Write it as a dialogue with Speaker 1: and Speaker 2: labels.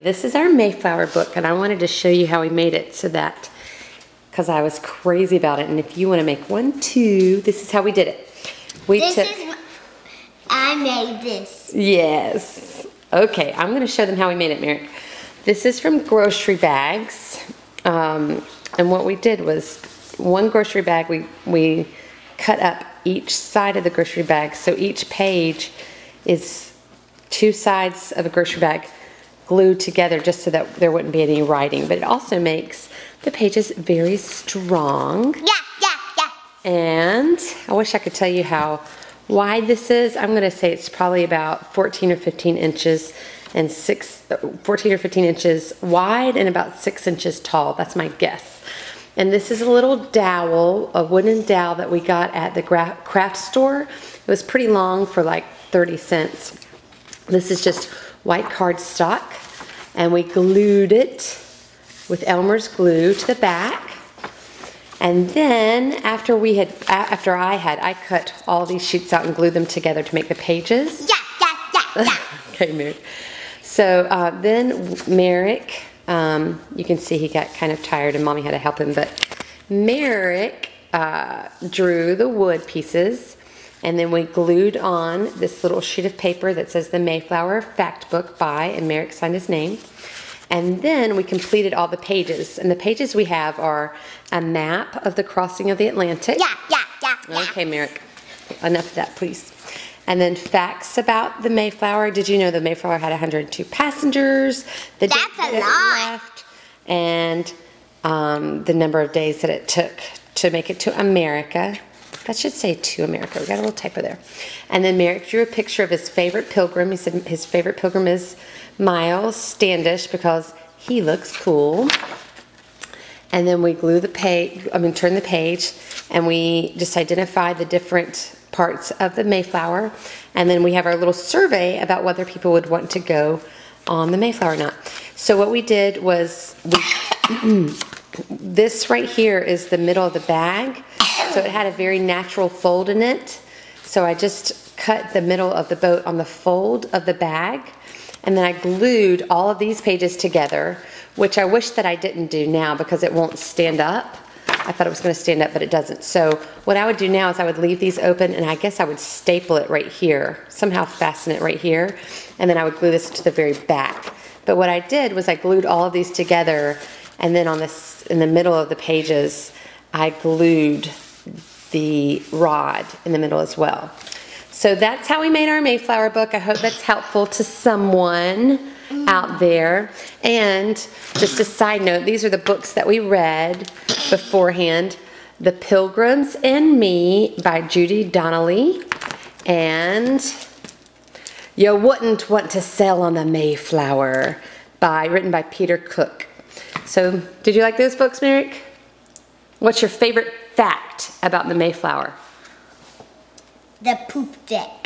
Speaker 1: This is our Mayflower book, and I wanted to show you how we made it so that, because I was crazy about it, and if you want to make one too, this is how we did it.
Speaker 2: I made this.
Speaker 1: Yes. Okay, I'm going to show them how we made it, Merrick. This is from grocery bags, and what we did was one grocery bag, we cut up each side of the grocery bag, so each page is two sides of a grocery bag glued together just so that there wouldn't be any writing, but it also makes the pages very strong.
Speaker 2: Yeah.
Speaker 1: And I wish I could tell you how wide this is. I'm going to say it's probably about 14 or 15 inches and 14 or 15 inches wide and about 6 inches tall. That's my guess. And this is a little dowel, a wooden dowel that we got at the craft store. It was pretty long for like 30 cents. This is just white cardstock, and we glued it with Elmer's glue to the back. And then after I cut all these sheets out and glued them together to make the pages.
Speaker 2: Yeah.
Speaker 1: Okay, Merrick. So then Merrick, you can see he got kind of tired and Mommy had to help him, but Merrick drew the wood pieces, and then we glued on this little sheet of paper that says the Mayflower Fact Book by, and Merrick signed his name. And then we completed all the pages. And the pages we have are a map of the crossing of the Atlantic.
Speaker 2: Yeah.
Speaker 1: Okay, Merrick, enough of that, please. And then facts about the Mayflower. Did you know the Mayflower had 102 passengers?
Speaker 2: That's a lot.
Speaker 1: Left, and the number of days that it took to make it to America. That should say to America. We got a little typo there. And then Merrick drew a picture of his favorite pilgrim. He said his favorite pilgrim is Miles Standish because he looks cool. And then we glue the page, turn the page, and we just identify the different parts of the Mayflower. And then we have our little survey about whether people would want to go on the Mayflower or not. So what we did was, this right here is the middle of the bag. So it had a very natural fold in it. So I just cut the middle of the boat on the fold of the bag. And then I glued all of these pages together, which I wish that I didn't do now because it won't stand up. I thought it was going to stand up, but it doesn't. So what I would do now is I would leave these open, and I guess I would staple it right here, somehow fasten it right here, and then I would glue this to the very back. But what I did was I glued all of these together, and then in the middle of the pages, I glued the rod in the middle as well. So that's how we made our Mayflower book. I hope that's helpful to someone out there. And just a side note, these are the books that we read beforehand. The Pilgrims and Me by Judy Donnelly, and You Wouldn't Want to Sail on the Mayflower written by Peter Cook. So did you like those books, Merrick? What's your favorite fact about the Mayflower?
Speaker 2: The poop deck.